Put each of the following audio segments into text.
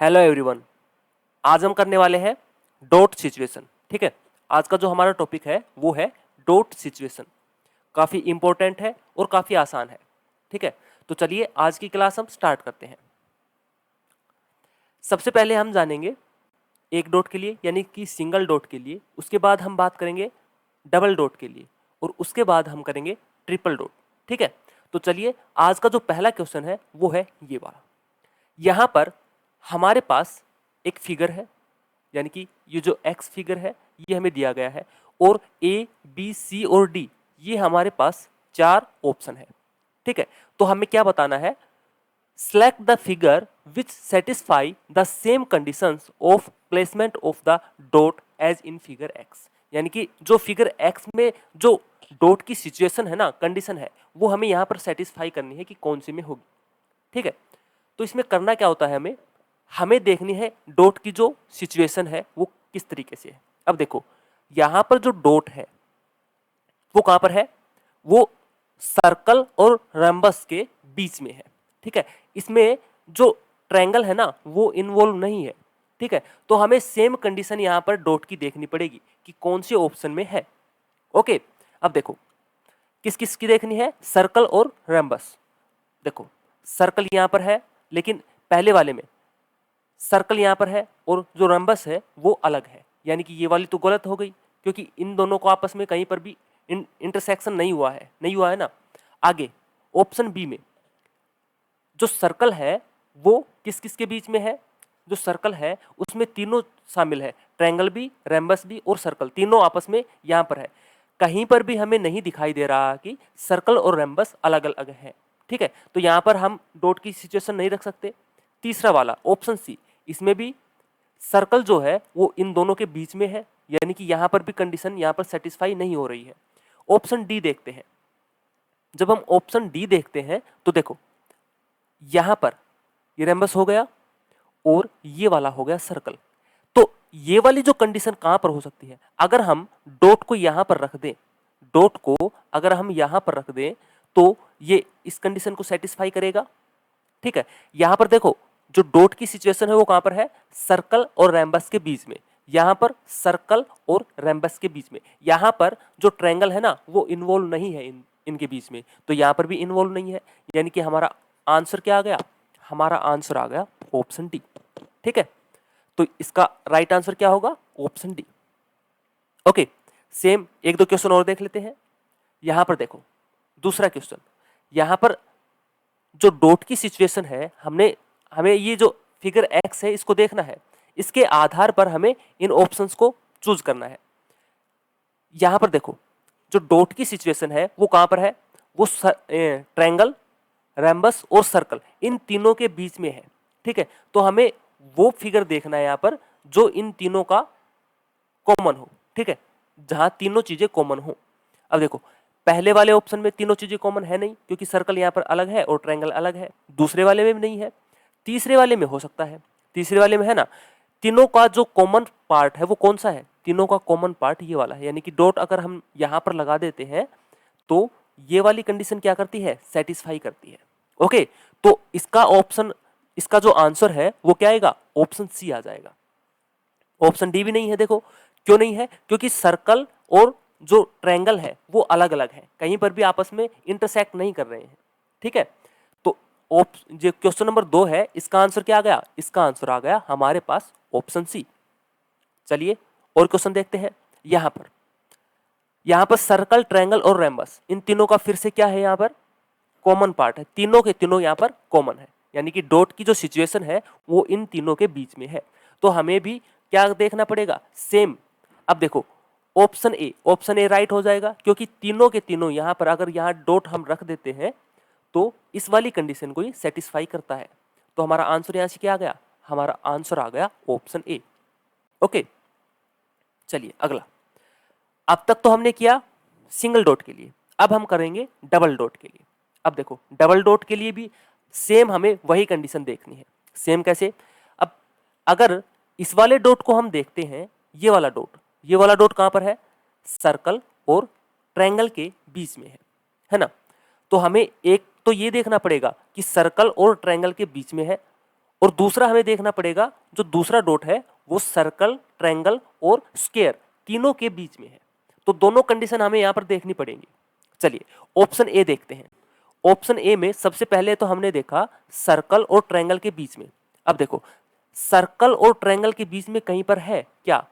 Hello everyone. आज हम करने वाले हैं डॉट सिचुएशन। ठीक है, आज का जो हमारा टॉपिक है वो है डॉट सिचुएशन। काफ़ी इंपॉर्टेंट है और काफ़ी आसान है। ठीक है, तो चलिए आज की क्लास हम स्टार्ट करते हैं। सबसे पहले हम जानेंगे एक डॉट के लिए यानी कि सिंगल डॉट के लिए, उसके बाद हम बात करेंगे डबल डॉट के लिए और उसके बाद हम करेंगे ट्रिपल डॉट। ठीक है, तो चलिए आज का जो पहला क्वेश्चन है वो है ये वाला। यहाँ पर हमारे पास एक फिगर है, यानी कि ये जो एक्स फिगर है ये हमें दिया गया है और ए बी सी और डी ये हमारे पास चार ऑप्शन है। ठीक है, तो हमें क्या बताना है, select the figure which satisfy the same conditions of placement of the dot as in figure X. यानी कि जो फिगर एक्स में जो डॉट की सिचुएशन है ना, कंडीशन है, वो हमें यहाँ पर सेटिस्फाई करनी है कि कौन सी में होगी। ठीक है, तो इसमें करना क्या होता है, हमें हमें देखनी है डॉट की जो सिचुएशन है वो किस तरीके से है। अब देखो यहां पर जो डॉट है वो कहां पर है, वो सर्कल और रम्बस के बीच में है। ठीक है, इसमें जो ट्रायंगल है ना वो इन्वॉल्व नहीं है। ठीक है, तो हमें सेम कंडीशन यहां पर डॉट की देखनी पड़ेगी कि कौन से ऑप्शन में है। ओके, अब देखो किस किस की देखनी है, सर्कल और रम्बस। देखो सर्कल यहां पर है लेकिन पहले वाले में सर्कल यहाँ पर है और जो रम्बस है वो अलग है, यानी कि ये वाली तो गलत हो गई क्योंकि इन दोनों को आपस में कहीं पर भी इंटरसेक्शन नहीं हुआ है ना। आगे ऑप्शन बी में जो सर्कल है वो किस किस के बीच में है, जो सर्कल है उसमें तीनों शामिल है, ट्रायंगल भी, रैम्बस भी और सर्कल, तीनों आपस में यहाँ पर है। कहीं पर भी हमें नहीं दिखाई दे रहा कि सर्कल और रैम्बस अलग अलग है। ठीक है, तो यहाँ पर हम डॉट की सिचुएशन नहीं रख सकते। तीसरा वाला ऑप्शन सी, इसमें भी सर्कल जो है वो इन दोनों के बीच में है, यानी कि यहाँ पर भी कंडीशन यहाँ पर सेटिस्फाई नहीं हो रही है। ऑप्शन डी देखते हैं। जब हम ऑप्शन डी देखते हैं तो देखो यहां पर ये रेम्बस हो गया और ये वाला हो गया सर्कल। तो ये वाली जो कंडीशन कहां पर हो सकती है, अगर हम डॉट को यहां पर रख दें, डॉट को अगर हम यहां पर रख दें तो ये इस कंडीशन को सेटिस्फाई करेगा। ठीक है, यहां पर देखो जो डॉट की सिचुएशन है वो कहां पर है, सर्कल और रैम्बस के बीच में। यहां पर सर्कल और रैम्बस के बीच में, यहां पर जो ट्रायंगल है ना वो इन्वॉल्व नहीं है इनके बीच में, तो यहां पर भी इन्वॉल्व नहीं है, यानी कि हमारा आंसर क्या आ गया, हमारा आंसर आ गया ऑप्शन डी। ठीक है, तो इसका राइट आंसर क्या होगा, ऑप्शन डी। ओके, सेम एक दो क्वेश्चन और देख लेते हैं। यहां पर देखो दूसरा क्वेश्चन, यहां पर जो डॉट की सिचुएशन है, हमें ये जो फिगर एक्स है इसको देखना है, इसके आधार पर हमें इन ऑप्शंस को चूज करना है। यहां पर देखो जो डॉट की सिचुएशन है वो कहां पर है, वो ट्रायंगल, रैम्बस और सर्कल इन तीनों के बीच में है। ठीक है, तो हमें वो फिगर देखना है यहां पर जो इन तीनों का कॉमन हो। ठीक है, जहां तीनों चीजें कॉमन हो। अब देखो पहले वाले ऑप्शन में तीनों चीजें कॉमन है नहीं क्योंकि सर्कल यहां पर अलग है और ट्रायंगल अलग है। दूसरे वाले में भी नहीं है, तीसरे वाले में हो सकता है, तीसरे वाले में है ना। तीनों का जो कॉमन पार्ट है वो कौन सा है, तीनों का कॉमन पार्ट ये वाला है, यानी कि डॉट अगर हम यहां पर लगा देते हैं तो ये वाली कंडीशन क्या करती है, सेटिस्फाई करती है। ओके, तो इसका ऑप्शन, इसका जो आंसर है वो क्या आएगा, ऑप्शन सी आ जाएगा। ऑप्शन डी भी नहीं है। देखो क्यों नहीं है, क्योंकि सर्कल और जो ट्रायंगल है वो अलग अलग है, कहीं पर भी आपस में इंटरसेक्ट नहीं कर रहे हैं। ठीक है, तो जो क्वेश्चन नंबर 2 है इसका आंसर क्या आ गया, इसका आंसर आ गया हमारे पास ऑप्शन सी। चलिए और क्वेश्चन देखते हैं। यहां पर सर्कल, ट्रायंगल और रैम्बस इन तीनों का फिर से क्या है, यहां पर कॉमन पार्ट है, तीनों के तीनों यहां पर कॉमन है, यानी कि डॉट की जो सिचुएशन है वो इन तीनों के बीच में है। तो हमें भी क्या देखना पड़ेगा, सेम। अब देखो ऑप्शन ए राइट हो जाएगा क्योंकि तीनों के तीनों यहां पर अगर यहां डॉट हम रख देते हैं तो इस वाली कंडीशन को ही सेटिस्फाई करता है। तो हमारा आंसर यहां से क्या आ गया, हमारा आंसर आ गया ऑप्शन ए। ओके, चलिए अगला। अब तक तो हमने किया सिंगल डॉट के लिए, अब हम करेंगे डबल डॉट के लिए। अब देखो डबल डॉट के लिए भी सेम हमें वही कंडीशन देखनी है। सेम कैसे, अब अगर इस वाले डॉट को हम देखते हैं, ये वाला डॉट कहां पर है, सर्कल और ट्रायंगल के बीच में है ना। तो हमें एक तो ये देखना पड़ेगा कि सर्कल और ट्रायंगल के बीच में है, और दूसरा हमें देखना पड़ेगा जो दूसरा डॉट है वो सर्कल, ट्रायंगल और स्क्वायर तीनों के बीच में है। तो दोनों कंडीशन हमें यहां पर देखनी पड़ेंगी। चलिए ऑप्शन ए देखते हैं। ऑप्शन ए में सबसे पहले तो हमने देखा सर्कल और ट्रायंगल के बीच में। अब देखो सर्कल और ट्रायंगल के बीच में कहीं पर है क्या?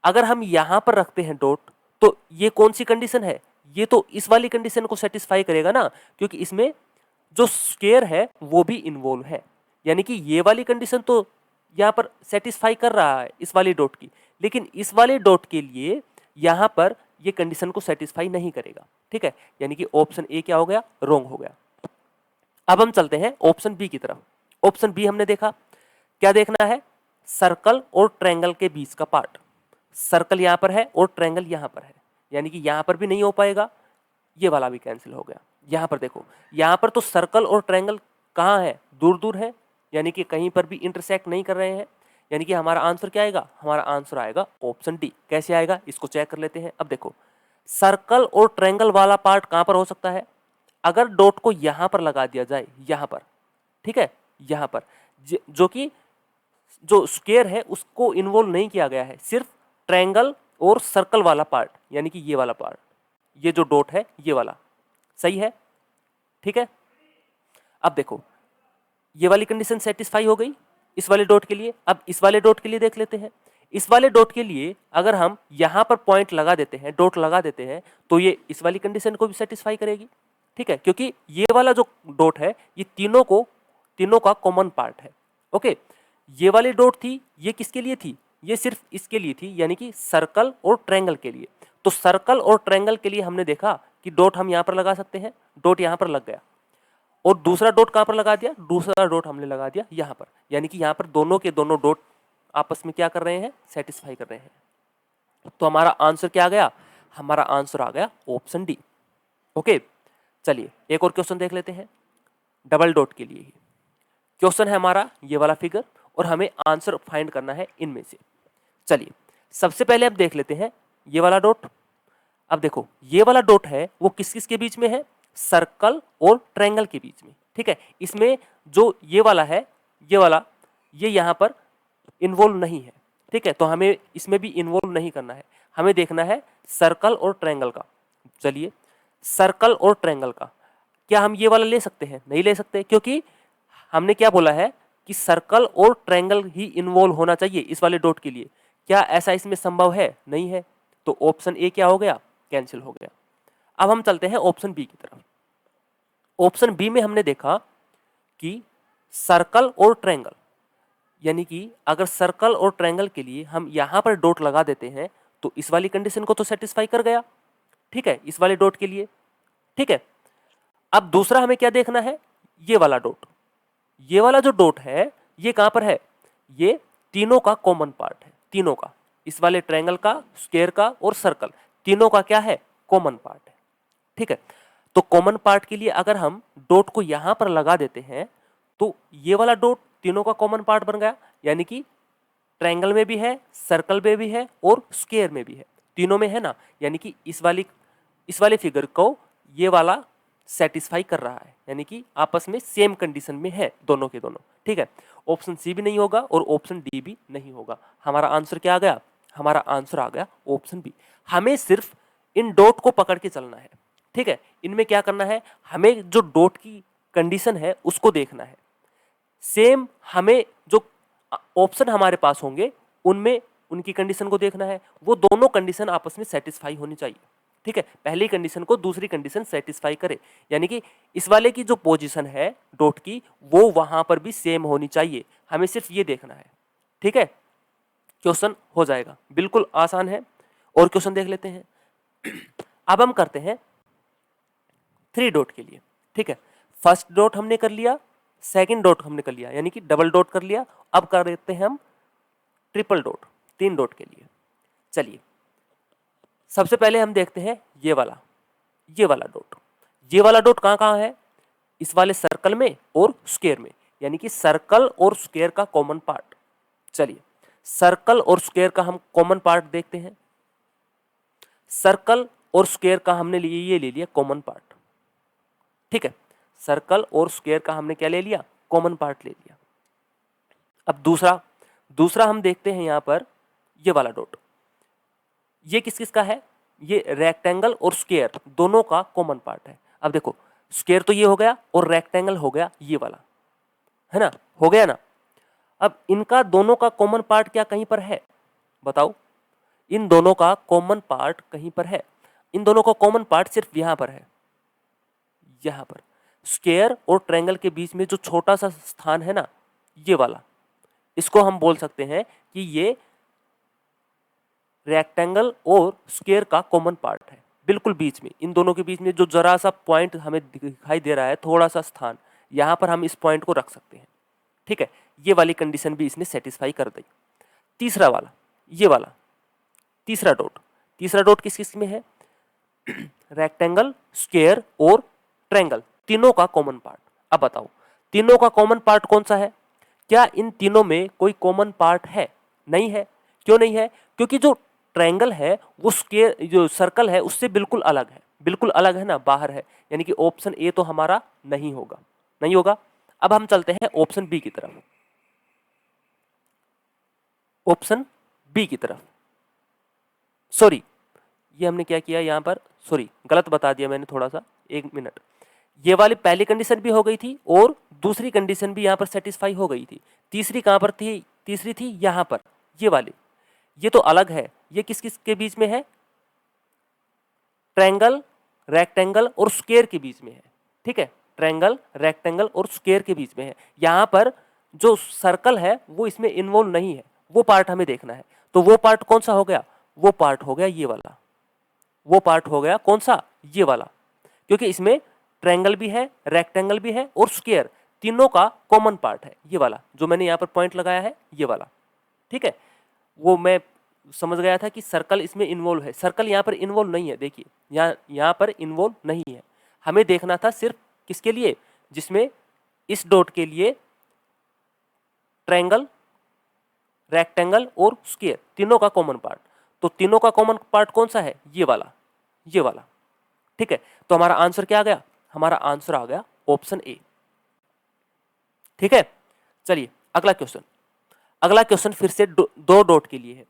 अगर हम यहां पर रखते हैं डॉट तो ये कौन सी कंडीशन है? ये तो इस वाली कंडीशन को सेटिस्फाई करेगा ना, क्योंकि इसमें जो स्क्वायर है वो भी इन्वॉल्व है। यानी कि ये वाली कंडीशन तो यहां पर सेटिस्फाई कर रहा है इस वाली डॉट की, लेकिन इस वाले डॉट के लिए यहां पर ये कंडीशन को सेटिस्फाई नहीं करेगा। ठीक है, यानी कि ऑप्शन ए क्या हो गया? रॉन्ग हो गया। अब हम चलते हैं ऑप्शन बी की तरफ। ऑप्शन बी हमने देखा, क्या देखना है? सर्कल और ट्रायंगल के बीच का पार्ट। सर्कल यहां पर है और ट्रायंगल यहां पर है, यानी कि यहां पर भी नहीं हो पाएगा, ये वाला भी कैंसिल हो गया। यहां पर देखो, यहां पर तो सर्कल और ट्रायंगल कहां है? दूर दूर है, यानी कि कहीं पर भी इंटरसेक्ट नहीं कर रहे हैं। यानी कि हमारा आंसर क्या आएगा? हमारा आंसर आएगा ऑप्शन डी। कैसे आएगा इसको चेक कर लेते हैं। अब देखो सर्कल और ट्रायंगल वाला पार्ट कहां पर हो सकता है? अगर डॉट को यहां पर लगा दिया जाए, यहां पर, ठीक है, यहां पर, जो कि जो स्क्वायर है उसको इन्वॉल्व नहीं किया गया है, सिर्फ ट्रायंगल और सर्कल वाला पार्ट, यानी कि ये वाला पार्ट, ये जो डॉट है ये वाला, सही है, ठीक है। अब देखो ये वाली कंडीशन सेटिस्फाई हो गई इस वाले डॉट के लिए। अब इस वाले डॉट के लिए देख लेते हैं। इस वाले डॉट के लिए अगर हम यहां पर पॉइंट लगा देते हैं, डॉट लगा देते हैं, तो ये इस वाली कंडीशन को भी सेटिस्फाई करेगी। ठीक है, क्योंकि ये वाला जो डॉट है ये तीनों का कॉमन पार्ट है। ओके, ये वाली डॉट थी, ये किसके लिए थी? ये सिर्फ इसके लिए थी, यानी कि सर्कल और ट्रायंगल के लिए। तो सर्कल और ट्रायंगल के लिए हमने देखा कि डॉट हम यहां पर लगा सकते हैं, डॉट यहां पर लग गया। और दूसरा डॉट कहां पर लगा दिया? दूसरा डॉट हमने लगा दिया यहां पर, यानी कि यहां पर दोनों के दोनों डॉट आपस में क्या कर रहे हैं? सेटिस्फाई कर रहे हैं। तो हमारा आंसर क्या आ गया? हमारा आंसर आ गया ऑप्शन डी। ओके, चलिए एक और क्वेश्चन देख लेते हैं डबल डॉट के लिए ही। क्वेश्चन है हमारा ये वाला फिगर और हमें आंसर फाइंड करना है इनमें से। चलिए सबसे पहले अब देख लेते हैं ये वाला डॉट। अब देखो ये वाला डॉट है वो किस किस के बीच में है? सर्कल और ट्रायंगल के बीच में। ठीक है, इसमें जो ये वाला है, ये वाला, ये यहां पर इन्वॉल्व नहीं है। ठीक है, तो हमें इसमें भी इन्वॉल्व नहीं करना है, हमें देखना है सर्कल और ट्रायंगल का। चलिए सर्कल और ट्रायंगल का, क्या हम ये वाला ले सकते हैं? नहीं ले सकते, क्योंकि हमने क्या बोला है कि सर्कल और ट्रायंगल ही इन्वॉल्व होना चाहिए इस वाले डॉट के लिए। क्या ऐसा इसमें संभव है? नहीं है। तो ऑप्शन ए क्या हो गया? कैंसिल हो गया। अब हम चलते हैं ऑप्शन बी की तरफ। ऑप्शन बी में हमने देखा कि सर्कल और ट्रायंगल, यानी कि अगर सर्कल और ट्रायंगल के लिए हम यहां पर डॉट लगा देते हैं तो इस वाली कंडीशन को तो सेटिस्फाई कर गया। ठीक है, इस वाले डॉट के लिए। ठीक है, अब दूसरा हमें क्या देखना है? ये वाला डॉट। ये वाला जो डॉट है ये कहां पर है? ये तीनों का कॉमन पार्ट है, तीनों का, इस वाले ट्रायंगल का, स्क्वायर का और सर्कल, तीनों का क्या है? कॉमन पार्ट है। ठीक है, तो कॉमन पार्ट के लिए अगर हम डॉट को यहां पर लगा देते हैं तो ये वाला डॉट तीनों का कॉमन पार्ट बन गया, यानी कि ट्रायंगल में भी है, सर्कल में भी है और स्क्वायर में भी है, तीनों में है ना। यानी कि इस वाले फिगर को ये वाला सेटिस्फाई कर रहा है, यानी कि आपस में सेम कंडीशन में है दोनों के दोनों। ठीक है, ऑप्शन सी भी नहीं होगा और ऑप्शन डी भी नहीं होगा। हमारा आंसर क्या आ गया? हमारा आंसर आ गया ऑप्शन बी। हमें सिर्फ इन डॉट को पकड़ के चलना है। ठीक है, इनमें क्या करना है? हमें जो डॉट की कंडीशन है उसको देखना है। सेम हमें जो ऑप्शन हमारे पास होंगे उनमें उनकी कंडीशन को देखना है, वो दोनों कंडीशन आपस में सेटिस्फाई होनी चाहिए। ठीक है, पहली कंडीशन को दूसरी कंडीशन सेटिस्फाई करे, यानी कि इस वाले की जो पोजीशन है डॉट की वो वहां पर भी सेम होनी चाहिए। हमें सिर्फ ये देखना है। ठीक है, क्वेश्चन हो जाएगा, बिल्कुल आसान है। और क्वेश्चन देख लेते हैं। अब हम करते हैं थ्री डॉट के लिए। ठीक है, फर्स्ट डॉट हमने कर लिया, सेकंड डॉट हमने कर लिया, यानी कि डबल डॉट कर लिया। अब कर देते हैं हम ट्रिपल डॉट, तीन डॉट के लिए। चलिए सबसे पहले हम देखते हैं ये वाला डॉट। ये वाला डॉट कहां कहां है? इस वाले सर्कल में और स्क्वायर में, यानी कि सर्कल और स्क्वायर का कॉमन पार्ट। चलिए सर्कल और स्क्वायर का हम कॉमन पार्ट देखते हैं। सर्कल और स्क्वायर का हमने ये ले लिया कॉमन पार्ट। ठीक है, सर्कल और स्क्वायर का हमने क्या ले लिया? कॉमन पार्ट ले लिया। अब दूसरा दूसरा हम देखते हैं यहाँ पर ये वाला डॉट, ये किस किस का है, ये रेक्टेंगल और स्क्वायर दोनों का कॉमन पार्ट है। अब देखो स्क्वायर तो ये हो गया और रेक्टेंगल हो गया ये वाला, है ना, हो गया ना। अब इनका दोनों का कॉमन पार्ट क्या कहीं पर है, बताओ, इन दोनों का कॉमन पार्ट कहीं पर है, इन दोनों का कॉमन पार्ट सिर्फ यहां पर है, यहां पर स्क्वायर और ट्रायंगल के बीच में जो छोटा सा स्थान है ना, ये वाला, इसको हम बोल सकते हैं कि ये रेक्टेंगल और स्क्वायर का कॉमन पार्ट है, बिल्कुल बीच में, इन दोनों के बीच में जो जरा सा पॉइंट हमें दिखाई दे रहा है, थोड़ा सा स्थान, यहां पर हम इस पॉइंट को रख सकते हैं। ठीक है, ये वाली कंडीशन भी इसने सेटिस्फाई कर दी। तीसरा वाला, ये वाला तीसरा डॉट किस किस में है, रेक्टेंगल, स्क्वायर और ट्रायंगल, तीनों का कॉमन पार्ट। अब बताओ तीनों का कॉमन पार्ट कौन सा है, क्या इन तीनों में कोई कॉमन पार्ट है, नहीं है। क्यों नहीं है, क्योंकि जो ट्रायंगल है वो स्क्वायर, जो सर्कल है उससे बिल्कुल अलग है, बिल्कुल अलग है ना, बाहर है, यानी कि ऑप्शन ए तो हमारा नहीं होगा, नहीं होगा। अब हम चलते हैं ऑप्शन बी की तरफ, ऑप्शन बी की तरफ। सॉरी, ये हमने क्या किया यहाँ पर, सॉरी गलत बता दिया मैंने थोड़ा सा, एक मिनट। ये वाली पहली कंडीशन भी हो गई थी और दूसरी कंडीशन भी यहाँ पर सेटिस्फाई हो गई थी। तीसरी कहाँ पर थी, तीसरी थी यहाँ पर, ये वाली, ये तो अलग है, ये किस किस के बीच में है, ट्रायंगल, रेक्टेंगल और स्क्वायर के बीच में है। ठीक है, ट्रायंगल, रेक्टेंगल और स्क्वायर के बीच में है। यहाँ पर जो सर्कल है वो इसमें इन्वॉल्व नहीं है, वो पार्ट हमें देखना है। तो वो पार्ट कौन सा हो गया, वो पार्ट हो गया ये वाला, वो पार्ट हो गया कौन सा, ये वाला, क्योंकि इसमें ट्रायंगल भी है, रेक्टेंगल भी है और स्क्वायर, तीनों का कॉमन पार्ट है ये वाला, जो मैंने यहाँ पर पॉइंट लगाया है ये वाला। ठीक है, वो मैं समझ गया था कि सर्कल इसमें इन्वॉल्व है, सर्कल यहाँ पर इन्वॉल्व नहीं है, देखिए यहाँ पर इन्वॉल्व नहीं है। हमें देखना था सिर्फ किसके लिए, जिसमें इस डॉट के लिए ट्रायंगल, रेक्टेंगल और स्क्वायर तीनों का कॉमन पार्ट। तो तीनों का कॉमन पार्ट कौन सा है, ये वाला, ये वाला। ठीक है, तो हमारा आंसर क्या आ गया, हमारा आंसर आ गया ऑप्शन ए। ठीक है, चलिए अगला क्वेश्चन, अगला क्वेश्चन फिर से दो डॉट के लिए है।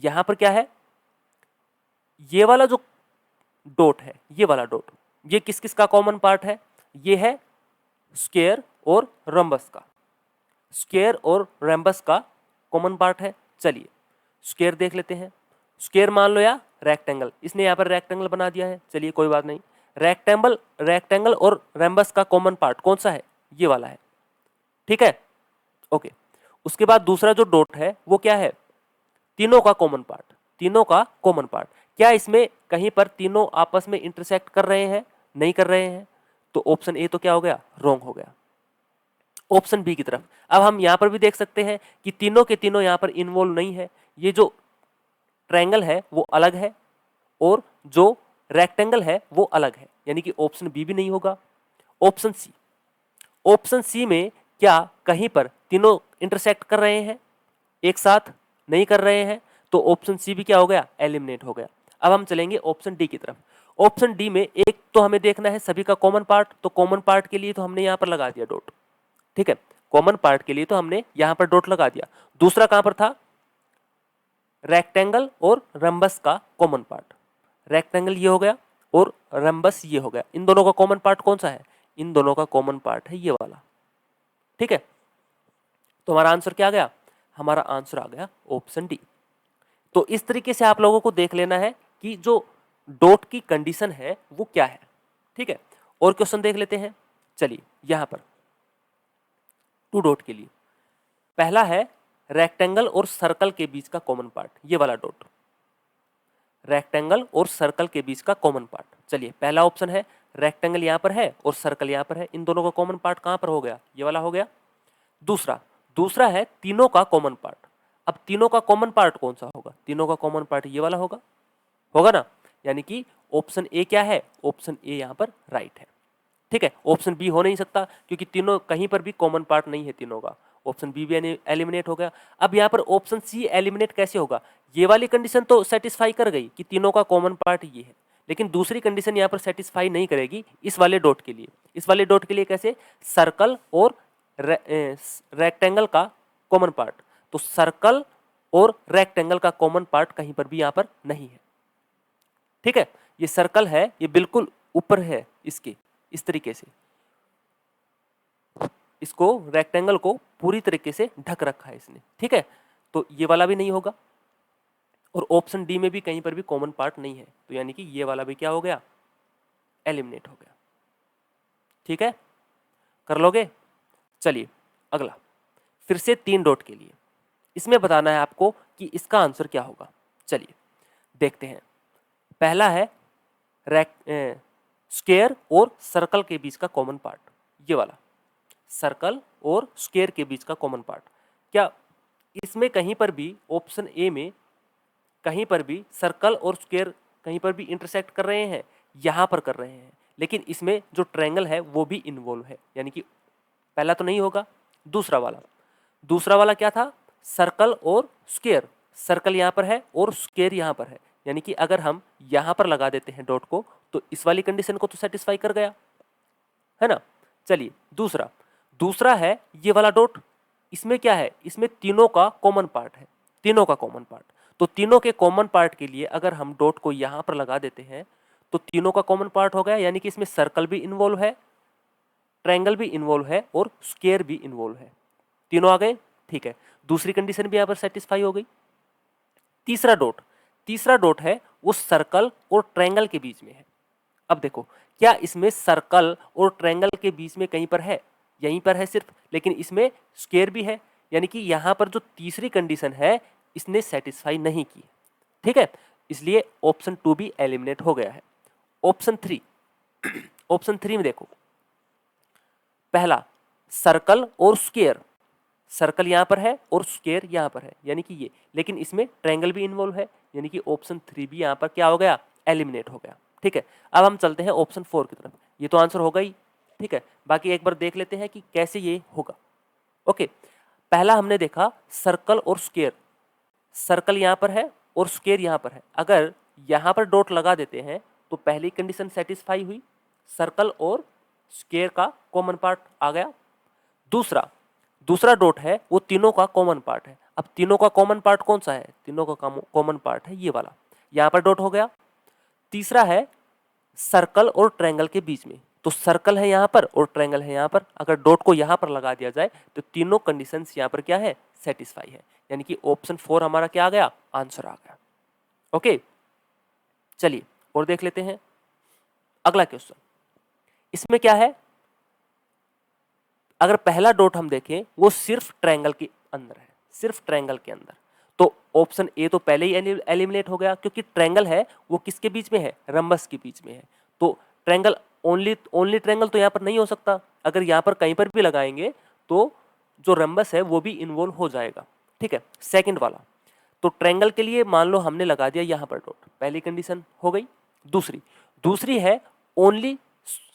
यहां पर क्या है, ये वाला जो डॉट है, ये वाला डॉट, ये किस किस का कॉमन पार्ट है, ये है स्क्वायर और रम्बस का, स्क्वायर और रम्बस का कॉमन पार्ट है। चलिए स्क्वायर देख लेते हैं, स्क्वायर मान लो या रेक्टेंगल, इसने यहाँ पर रेक्टेंगल बना दिया है, चलिए कोई बात नहीं। रेक्टेंगल और रम्बस का कॉमन पार्ट कौन सा है, ये वाला है। ठीक है, ओके। उसके बाद दूसरा जो डॉट है वो क्या है, तीनों का कॉमन पार्ट, तीनों का कॉमन पार्ट। क्या इसमें कहीं पर तीनों आपस में इंटरसेक्ट कर रहे हैं, नहीं कर रहे हैं, तो ऑप्शन ए तो क्या हो गया, रॉन्ग हो गया। ऑप्शन बी की तरफ, अब हम यहां पर भी देख सकते हैं कि तीनों के तीनों यहां पर इन्वॉल्व नहीं है, ये जो ट्रायंगल है वो अलग है और जो रेक्टेंगल है वो अलग है, यानी कि ऑप्शन बी भी नहीं होगा। ऑप्शन सी, ऑप्शन सी में क्या कहीं पर तीनों इंटरसेक्ट कर रहे हैं, एक साथ नहीं कर रहे हैं, तो ऑप्शन सी भी क्या हो गया, एलिमिनेट हो गया। अब हम चलेंगे ऑप्शन डी की तरफ। ऑप्शन डी में एक तो हमें देखना है सभी का कॉमन पार्ट, तो कॉमन पार्ट के लिए तो हमने यहां पर लगा दिया डॉट। ठीक है, कॉमन पार्ट के लिए तो हमने यहां पर डॉट लगा दिया। दूसरा कहां पर था, रेक्टेंगल और रम्बस का कॉमन पार्ट, रेक्टेंगल ये हो गया और रम्बस ये हो गया, इन दोनों का कॉमन पार्ट कौन सा है, इन दोनों का कॉमन पार्ट है ये वाला। ठीक है, तो हमारा आंसर क्या आ गया, हमारा आंसर आ गया ऑप्शन डी। तो इस तरीके से आप लोगों को देख लेना है कि जो डॉट की कंडीशन है वो क्या है। ठीक है, और क्वेश्चन देख लेते हैं। चलिए यहां पर टू डॉट के लिए पहला है रेक्टेंगल और सर्कल के बीच का कॉमन पार्ट, ये वाला डॉट, रेक्टेंगल और सर्कल के बीच का कॉमन पार्ट। चलिए पहला ऑप्शन है रेक्टेंगल यहां पर है और सर्कल यहां पर है, इन दोनों का कॉमन पार्ट कहां पर हो गया, ये वाला हो गया। दूसरा है तीनों का कॉमन पार्ट। अब तीनों का कॉमन पार्ट कौन सा होगा, तीनों का कॉमन पार्ट ये वाला होगा, होगा ना, यानी कि ऑप्शन ए क्या है, ऑप्शन ए यहां पर राइट है। ठीक है, ऑप्शन बी हो नहीं सकता क्योंकि तीनों कहीं पर भी कॉमन पार्ट नहीं है तीनों का, ऑप्शन बी भी एलिमिनेट हो गया। अब यहाँ पर ऑप्शन सी एलिमिनेट कैसे होगा, ये वाली कंडीशन तो सेटिस्फाई कर गई कि तीनों का कॉमन पार्ट ये है, लेकिन दूसरी कंडीशन यहाँ पर सेटिस्फाई नहीं करेगी इस वाले डॉट के लिए। इस वाले डॉट के लिए कैसे, सर्कल और रेक्टेंगल का कॉमन पार्ट, तो सर्कल और रेक्टेंगल का कॉमन पार्ट कहीं पर भी यहां पर नहीं है। ठीक है, ये सर्कल है, ये बिल्कुल ऊपर है इसके, इस तरीके से इसको रेक्टेंगल को पूरी तरीके से ढक रखा है इसने। ठीक है, तो ये वाला भी नहीं होगा और ऑप्शन डी में भी कहीं पर भी कॉमन पार्ट नहीं है, तो यानी कि ये वाला भी क्या हो गया, एलिमिनेट हो गया। ठीक है, कर लोगे। चलिए अगला, फिर से 3 डॉट के लिए, इसमें बताना है आपको कि इसका आंसर क्या होगा। चलिए देखते हैं। पहला है स्क्वायर और सर्कल के बीच का कॉमन पार्ट, ये वाला सर्कल और स्क्वायर के बीच का कॉमन पार्ट। क्या इसमें कहीं पर भी ऑप्शन ए में कहीं पर भी सर्कल और स्क्वायर कहीं पर भी इंटरसेक्ट कर रहे हैं? यहां पर कर रहे हैं, लेकिन इसमें जो ट्रायंगल है वो भी इन्वॉल्व है, यानी कि पहला तो नहीं होगा। दूसरा वाला क्या था, सर्कल और स्क्वायर, सर्कल यहां पर है और स्क्वायर यहां पर है, यानी कि अगर हम यहां पर लगा देते हैं डॉट को तो इस वाली कंडीशन को तो सेटिस्फाई कर गया है ना। चलिए दूसरा है ये वाला डॉट, इसमें क्या है, इसमें तीनों का कॉमन पार्ट है, तीनों का कॉमन पार्ट। तो तीनों के कॉमन पार्ट के लिए अगर हम डॉट को यहां पर लगा देते हैं तो तीनों का कॉमन पार्ट हो गया, यानी कि इसमें सर्कल भी इन्वॉल्व है, ट्रायंगल भी इन्वॉल्व है और स्क्वायर भी इन्वॉल्व है, तीनों आ गए। ठीक है, दूसरी कंडीशन भी यहां पर सेटिस्फाई हो गई। तीसरा डॉट है वो सर्कल और ट्रायंगल के बीच में है। अब देखो, क्या इसमें सर्कल और ट्रायंगल के बीच में कहीं पर है? यहीं पर है सिर्फ, लेकिन इसमें स्क्वायर भी है, यानी कि यहां पर जो तीसरी कंडीशन है इसने सेटिस्फाई नहीं की। ठीक है, इसलिए ऑप्शन 2 भी एलिमिनेट हो गया है। ऑप्शन 3 ऑप्शन 3 में देखो, पहला सर्कल और स्क्वायर, सर्कल यहां पर है और स्क्वायर यहां पर है, यानी कि ये, लेकिन इसमें ट्रायंगल भी इन्वॉल्व है, यानी कि ऑप्शन 3 भी यहां पर क्या हो गया, एलिमिनेट हो गया। ठीक है, अब हम चलते हैं ऑप्शन 4 की तरफ। ये तो आंसर होगा ही। ठीक है, बाकी एक बार देख लेते हैं कि कैसे ये होगा। ओके, पहला हमने देखा सर्कल और स्क्वायर, सर्कल यहां पर है और स्क्वायर यहां पर है, अगर यहां पर डॉट लगा देते हैं तो पहली कंडीशन सेटिस्फाई हुई, सर्कल और स्क्वायर का कॉमन पार्ट आ गया। दूसरा डॉट है वो तीनों का कॉमन पार्ट है। अब तीनों का कॉमन पार्ट कौन सा है, तीनों का कॉमन पार्ट है ये वाला, यहां पर डॉट हो गया। तीसरा है सर्कल और ट्रायंगल के बीच में, तो सर्कल है यहां पर और ट्रायंगल है यहां पर, अगर डॉट को यहां पर लगा दिया जाए तो तीनों कंडीशंस यहां पर क्या है, सेटिस्फाई है, यानी कि ऑप्शन 4 हमारा क्या आ गया, आंसर आ गया। ओके, चलिए और देख लेते हैं अगला क्वेश्चन। इसमें क्या है, अगर पहला डॉट हम देखें वो सिर्फ ट्रायंगल के अंदर है, सिर्फ ट्रायंगल के अंदर, तो ऑप्शन ए तो पहले ही एलिमिनेट हो गया, क्योंकि ट्रायंगल है वो किसके बीच में है, रंबस के बीच में है। तो ट्रायंगल ओनली ट्रायंगल तो यहां पर नहीं हो सकता, अगर यहां पर कहीं पर भी लगाएंगे तो जो रंबस है वो भी इन्वॉल्व हो जाएगा। ठीक है, सेकंड वाला, तो ट्रायंगल के लिए मान लो हमने लगा दिया यहां पर डॉट, पहली कंडीशन हो गई। दूसरी है ओनली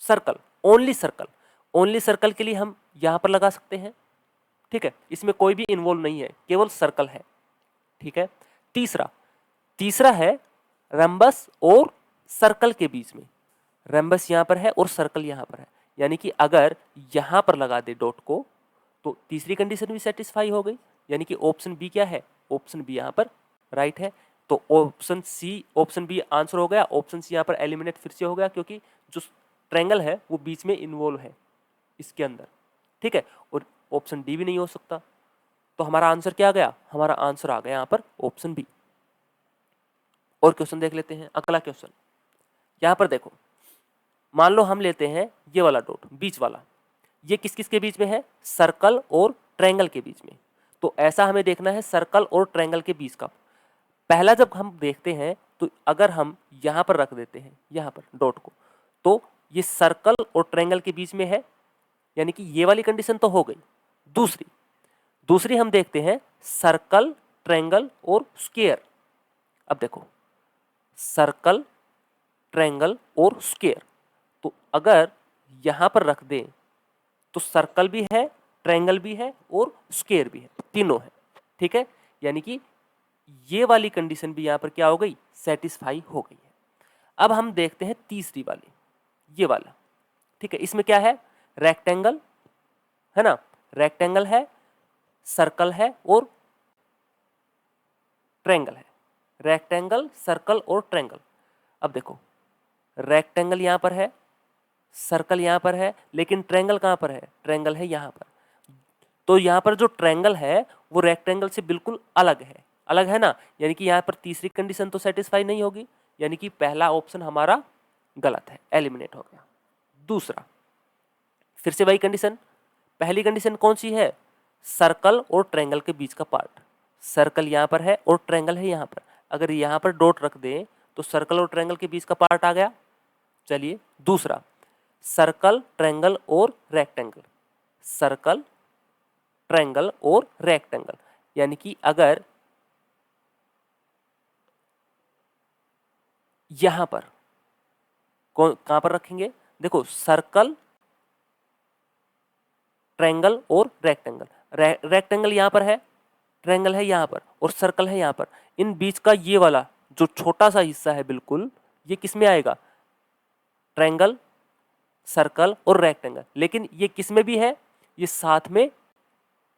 सर्कल, ओनली सर्कल के लिए हम यहां पर लगा सकते हैं। ठीक है, इसमें कोई भी इन्वॉल्व नहीं है, केवल सर्कल है। ठीक है, तीसरा है रंबस और सर्कल के बीच में, रंबस यहां पर है और सर्कल यहां पर है, यानी कि अगर यहां पर लगा दे डॉट को तो तीसरी कंडीशन भी सेटिस्फाई हो गई, यानी कि ऑप्शन बी क्या है, ऑप्शन बी यहां पर राइट है। तो ऑप्शन बी आंसर हो गया, ऑप्शन सी यहां पर एलिमिनेट फिर से हो गया, क्योंकि जो ट्रायंगल है वो बीच में इन्वॉल्व है इसके अंदर। ठीक है, और ऑप्शन डी भी नहीं हो सकता, तो हमारा आंसर क्या आ गया, हमारा आंसर आ गया यहां पर ऑप्शन बी। और क्वेश्चन देख लेते हैं, अगला क्वेश्चन। यहां पर देखो, मान लो हम लेते हैं ये वाला डॉट बीच वाला, ये किस किस के बीच में है, सर्कल और ट्रायंगल के बीच में। तो ऐसा हमें देखना है सर्कल और ट्रायंगल के बीच का। पहला जब हम देखते हैं तो अगर हम यहां पर रख देते हैं, यहां पर डॉट को, तो ये सर्कल और ट्रायंगल के बीच में है, यानी कि ये वाली कंडीशन तो हो गई। दूसरी हम देखते हैं सर्कल, ट्रायंगल और स्क्वायर। अब देखो, सर्कल, ट्रायंगल और स्क्वायर, तो अगर यहां पर रख दें तो सर्कल भी है, ट्रायंगल भी है और स्क्वायर भी है, तीनों है। ठीक है, यानी कि ये वाली कंडीशन भी यहां पर क्या हो गई, सेटिस्फाई हो गई है। अब हम देखते हैं तीसरी वाली, ये वाला। ठीक है, इसमें क्या है, रेक्टेंगल है ना, रेक्टेंगल है, सर्कल है और ट्रायंगल है। रेक्टेंगल, सर्कल और ट्रायंगल। अब देखो, रेक्टेंगल यहां पर है, सर्कल यहां पर है, लेकिन ट्रायंगल कहां पर है? ट्रायंगल है यहां पर। तो यहां पर जो ट्रायंगल है वो रेक्टेंगल से बिल्कुल अलग है, अलग है ना, यानी कि यहां पर तीसरी कंडीशन तो सेटिस्फाई नहीं होगी, यानी कि पहला ऑप्शन हमारा गलत है, एलिमिनेट हो गया। दूसरा, फिर से वही कंडीशन, पहली कंडीशन कौन सी है? सर्कल और ट्रायंगल के बीच का पार्ट। सर्कल यहां पर है और ट्रायंगल है यहां पर, अगर यहां पर डॉट रख दें तो सर्कल और ट्रायंगल के बीच का पार्ट आ गया। चलिए दूसरा, सर्कल, ट्रायंगल और रेक्टेंगल। सर्कल, ट्रायंगल और रेक्टेंगल, यानी कि अगर यहां पर कहां पर रखेंगे? देखो, सर्कल, ट्रायंगल और रेक्टेंगल। रेक्टेंगल यहां पर है, ट्रायंगल है यहां पर और सर्कल है यहां पर। इन बीच का ये वाला जो छोटा सा हिस्सा है बिल्कुल, ये किस में आएगा? ट्रायंगल, सर्कल और रेक्टेंगल। लेकिन ये किस में भी है? ये साथ में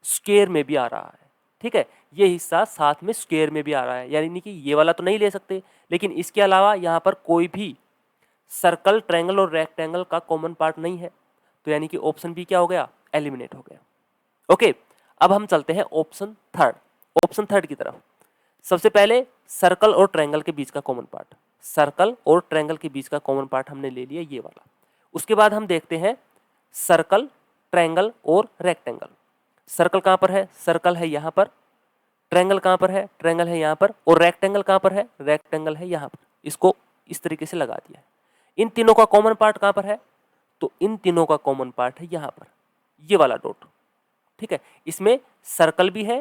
स्क्वायर में भी आ रहा है। ठीक है, ये हिस्सा साथ में स्क्वायर में भी आ रहा है, यानी कि ये वाला तो नहीं ले सकते, लेकिन इसके अलावा यहाँ पर कोई भी सर्कल, ट्रायंगल और रेक्टेंगल का कॉमन पार्ट नहीं है, तो यानी कि ऑप्शन बी क्या हो गया? एलिमिनेट हो गया। ओके, अब हम चलते हैं ऑप्शन थर्ड, ऑप्शन थर्ड की तरफ। सबसे पहले सर्कल और ट्रायंगल के बीच का कॉमन पार्ट, सर्कल और ट्रायंगल के बीच का कॉमन पार्ट हमने ले लिया, ये वाला। उसके बाद हम देखते हैं सर्कल, ट्रायंगल और रेक्टेंगल। सर्कल कहां पर है? सर्कल है यहां पर। ट्रायंगल कहां पर है? ट्रायंगल है यहां पर। और रेक्टेंगल कहां पर है? रेक्टेंगल है यहां पर। इसको इस तरीके से लगा दिया है। इन तीनों का कॉमन पार्ट कहां पर है? तो इन तीनों का कॉमन पार्ट है यहां पर, ये वाला डॉट। ठीक है, इसमें सर्कल भी है,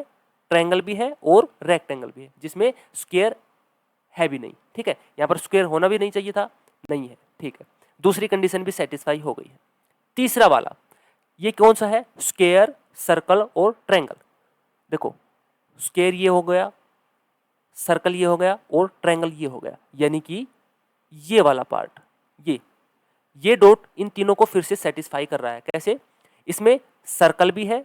ट्रायंगल भी है और रेक्टेंगल भी है, जिसमें स्क्वायर है भी नहीं। ठीक है, यहां पर स्क्वायर होना भी नहीं चाहिए था, नहीं है। ठीक है, दूसरी कंडीशन भी सेटिस्फाई हो गई है। तीसरा वाला, ये कौन सा है? स्क्वायर, सर्कल और ट्रायंगल। देखो, स्क्वायर ये हो गया, सर्कल ये हो गया और ट्रायंगल ये हो गया, यानी कि ये वाला पार्ट, ये डॉट इन तीनों को फिर से सेटिस्फाई कर रहा है। कैसे? इसमें सर्कल भी है,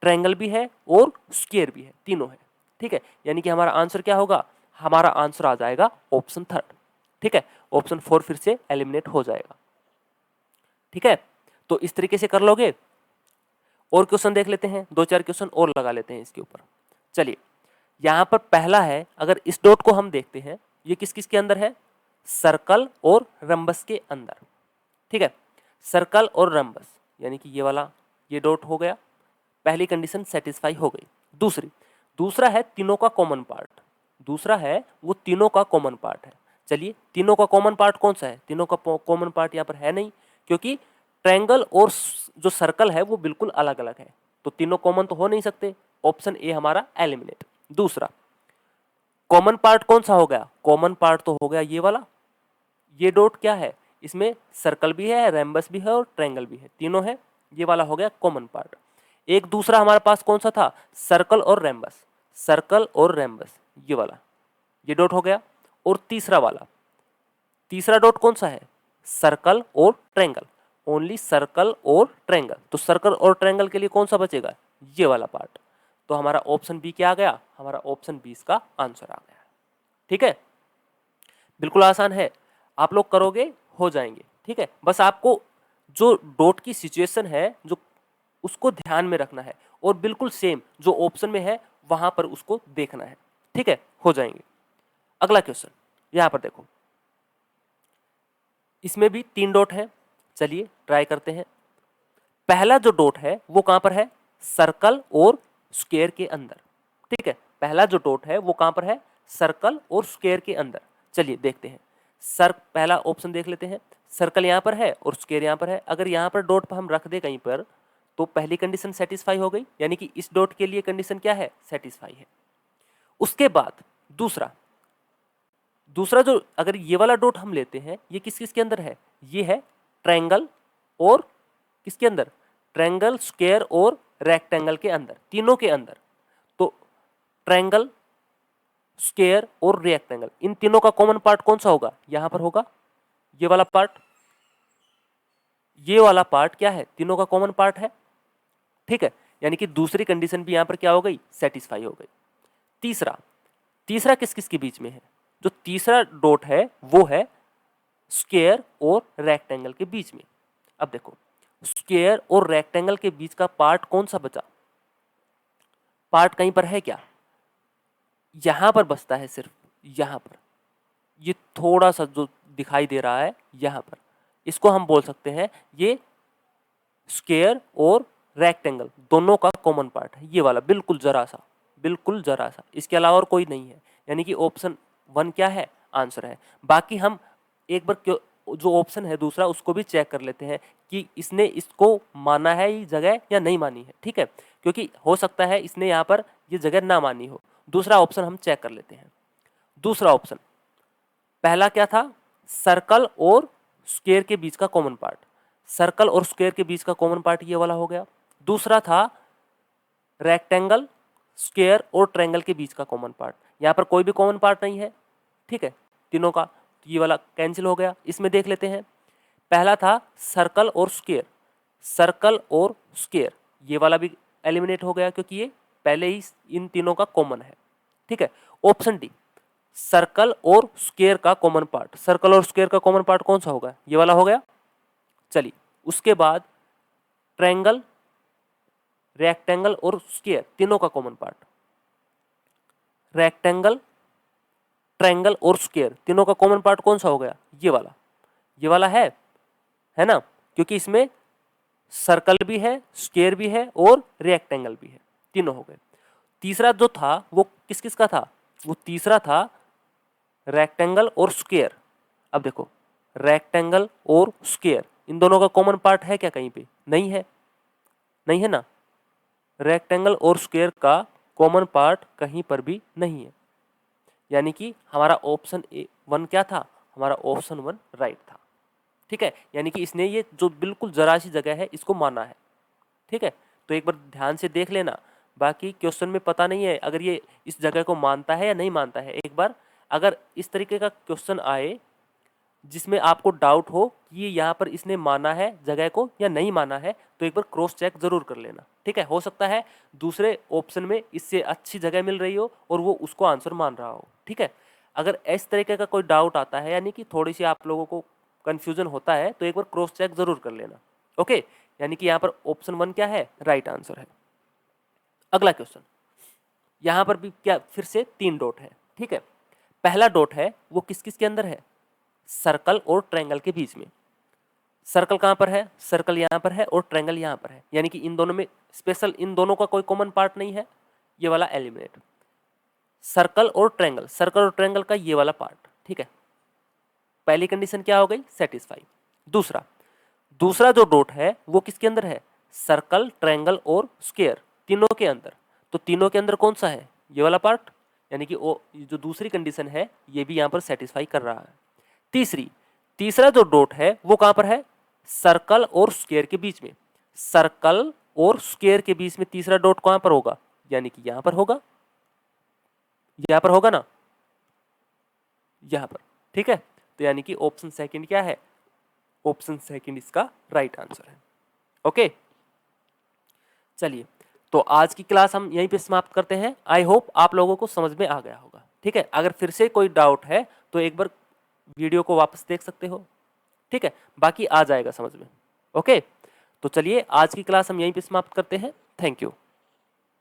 ट्रायंगल भी है और स्क्वायर भी है, तीनों है। ठीक है, यानी कि हमारा आंसर क्या होगा? हमारा आंसर आ जाएगा ऑप्शन थर्ड। ठीक है, ऑप्शन फोर फिर से एलिमिनेट हो जाएगा। ठीक है, तो इस तरीके से कर लोगे। और क्वेश्चन देख लेते हैं, दो चार क्वेश्चन और लगा लेते हैं इसके ऊपर। चलिए, यहां पर पहला है, अगर इस डॉट को हम देखते हैं, ये किस किस के अंदर है? सर्कल और रंबस के अंदर। ठीक है, सर्कल और रंबस, यानी कि ये वाला, ये डॉट हो गया, पहली कंडीशन सेटिस्फाई हो गई। दूसरा है तीनों का कॉमन पार्ट। दूसरा है वो तीनों का कॉमन पार्ट है। चलिए, तीनों का कॉमन पार्ट कौन सा है? तीनों का कॉमन पार्ट यहाँ पर है नहीं, क्योंकि ट्रायंगल और जो सर्कल है वो बिल्कुल अलग अलग है, तो तीनों कॉमन तो हो नहीं सकते। ऑप्शन ए हमारा एलिमिनेट। दूसरा, कॉमन पार्ट कौन सा हो गया? कॉमन पार्ट तो हो गया ये वाला, ये डॉट क्या है? इसमें सर्कल भी है, रेम्बस भी है और ट्रायंगल भी है, तीनों है, ये वाला हो गया कॉमन पार्ट। एक दूसरा हमारे पास कौन सा था? सर्कल और रेम्बस, सर्कल और रेम्बस, ये वाला, ये डॉट हो गया। और तीसरा वाला, तीसरा डॉट कौन सा है? सर्कल और ट्रायंगल, ओनली सर्कल और ट्रायंगल। तो सर्कल और ट्रायंगल के लिए कौन सा बचेगा? ये वाला पार्ट। तो हमारा ऑप्शन बी क्या आ गया? हमारा ऑप्शन बी इसका आंसर आ गया। ठीक है, बिल्कुल आसान है, आप लोग करोगे हो जाएंगे। ठीक है, बस आपको जो डॉट की सिचुएशन है जो उसको ध्यान में रखना है, और बिल्कुल सेम जो ऑप्शन में है वहां पर उसको देखना है। ठीक है, हो जाएंगे। अगला क्वेश्चन यहां पर देखो, इसमें भी तीन डॉट है। चलिए ट्राई करते हैं। पहला जो डॉट है वो कहां पर है? सर्कल और स्क्वायर के अंदर। ठीक है, पहला जो डॉट है वो कहां पर है? सर्कल और स्क्वायर के अंदर। चलिए देखते हैं, पहला ऑप्शन देख लेते हैं। सर्कल यहां पर है और स्क्वायर यहां पर है। अगर यहां पर डॉट पर हम रख दे कहीं पर, तो पहली कंडीशन सेटिस्फाई हो गई, यानी कि इस डॉट के लिए कंडीशन क्या है? सेटिस्फाई है। उसके बाद दूसरा जो, अगर ये वाला डॉट हम लेते हैं, ये किस किस के अंदर है? ये है ट्रायंगल और किसके अंदर? ट्रायंगल, स्क्वायर और रेक्टेंगल के अंदर, तीनों के अंदर। तो ट्रायंगल, स्क्वायर और रेक्टेंगल, इन तीनों का कॉमन पार्ट कौन सा होगा? यहां पर होगा ये वाला पार्ट। ये वाला पार्ट क्या है? तीनों का कॉमन पार्ट है। ठीक है, यानी कि दूसरी कंडीशन भी यहाँ पर क्या हो गई, सेटिस्फाई हो गई। तीसरा, तीसरा किस किस के बीच में है, जो तीसरा डॉट है वो है स्क्वायर और रेक्टेंगल के बीच में। अब देखो स्क्वायर और रेक्टेंगल के बीच का पार्ट कौन सा बचा, पार्ट कहीं पर है क्या, यहां पर बचता है सिर्फ, यहां पर ये थोड़ा सा जो दिखाई दे रहा है यहां पर, इसको हम बोल सकते हैं ये स्क्वायर और रेक्टेंगल दोनों का कॉमन पार्ट है, ये वाला बिल्कुल जरा सा, बिल्कुल जरा सा, इसके अलावा और कोई नहीं है। यानी कि ऑप्शन 1 क्या है, आंसर है। बाकी हम एक बार जो ऑप्शन है दूसरा उसको भी चेक कर लेते हैं कि इसने इसको माना है ये जगह या नहीं मानी है, ठीक है, क्योंकि हो सकता है इसने यहाँ पर ये जगह ना मानी हो। दूसरा ऑप्शन हम चेक कर लेते हैं। दूसरा ऑप्शन, पहला क्या था, सर्कल और स्क्वायर के बीच का कॉमन पार्ट, सर्कल और स्क्वायर के बीच का कॉमन पार्ट ये वाला हो गया। दूसरा था रेक्टेंगल, स्क्वायर और ट्रायंगल के बीच का कॉमन पार्ट, यहाँ पर कोई भी कॉमन पार्ट नहीं है, ठीक है, तीनों का, तो ये वाला कैंसिल हो गया। इसमें देख लेते हैं, पहला था सर्कल और स्क्वायर, सर्कल और स्क्वायर ये वाला भी एलिमिनेट हो गया क्योंकि ये पहले ही इन तीनों का कॉमन है, ठीक है। ऑप्शन डी, सर्कल और स्क्वायर का कॉमन पार्ट, सर्कल और स्क्वायर का कॉमन पार्ट कौन सा होगा, ये वाला हो गया। चलिए उसके बाद ट्रायंगल, रेक्टेंगल और स्क्वायर तीनों का कॉमन पार्ट, रेक्टेंगल, ट्रायंगल और स्क्वायर तीनों का कॉमन पार्ट कौन सा हो गया, ये वाला, ये वाला है ना, क्योंकि इसमें सर्कल भी है, स्क्वायर भी है और रेक्टेंगल भी है, तीनों हो गए। तीसरा जो था वो किस किस का था, वो तीसरा था रेक्टेंगल और स्क्वायर। अब देखो रेक्टेंगल और स्क्वायर इन दोनों का कॉमन पार्ट है क्या कहीं पे, नहीं है, नहीं है ना, रेक्टेंगल और स्क्वायर का कॉमन पार्ट कहीं पर भी नहीं है, यानी कि हमारा ऑप्शन 1 क्या था, हमारा ऑप्शन 1 राइट था, ठीक है। यानी कि इसने ये जो बिल्कुल जरा सी जगह है इसको माना है, ठीक है। तो एक बार ध्यान से देख लेना, बाकी क्वेश्चन में पता नहीं है अगर ये इस जगह को मानता है या नहीं मानता है। एक बार अगर इस तरीके का क्वेश्चन आए जिसमें आपको डाउट हो कि यहाँ पर इसने माना है जगह को या नहीं माना है, तो एक बार क्रॉस चेक जरूर कर लेना, ठीक है। हो सकता है दूसरे ऑप्शन में इससे अच्छी जगह मिल रही हो और वो उसको आंसर मान रहा हो, ठीक है। अगर इस तरीके का कोई डाउट आता है यानी कि थोड़ी सी आप लोगों को कन्फ्यूजन होता है तो एक बार क्रॉस चेक जरूर कर लेना, ओके। यानी कि यहाँ पर ऑप्शन 1 क्या है, राइट आंसर है। अगला क्वेश्चन, यहाँ पर भी क्या फिर से 3 डॉट है, ठीक है। पहला डॉट है वो किस किस के अंदर है, सर्कल और ट्रायंगल के बीच में। सर्कल कहाँ पर है, सर्कल यहाँ पर है और ट्रायंगल यहाँ पर है, यानी कि इन दोनों में स्पेशल इन दोनों का कोई कॉमन पार्ट नहीं है, ये वाला एलिमिनेट। सर्कल और ट्रायंगल, सर्कल और ट्रायंगल का ये वाला पार्ट, ठीक है। पहली कंडीशन क्या हो गई, सेटिस्फाई। दूसरा, दूसरा जो डॉट है वो किसके अंदर है, सर्कल, ट्रायंगल और स्क्वायर तीनों के अंदर। तो तीनों के अंदर कौन सा है, ये वाला पार्ट, यानी कि वो जो दूसरी कंडीशन है ये भी यहाँ पर सेटिस्फाई कर रहा है। तीसरी, तीसरा जो डॉट है वो कहाँ पर है, सर्कल और स्क्वायर के बीच में। सर्कल और स्क्वायर के बीच में तीसरा डॉट कहाँ पर होगा, यानी कि यहाँ पर होगा, यहाँ पर होगा ना, यहाँ पर, ठीक है। तो यानी कि ऑप्शन सेकंड क्या है, ऑप्शन सेकंड इसका राइट आंसर है, ओके। चलिए तो आज की क्लास हम यहीं पे समाप्त करते हैं। आई होप आप लोगों को समझ में आ गया होगा, ठीक है। अगर फिर से कोई डाउट है तो एक बार वीडियो को वापस देख सकते हो, ठीक है, बाकी आ जाएगा समझ में, ओके। तो चलिए आज की क्लास हम यहीं पे समाप्त करते हैं। Thank you.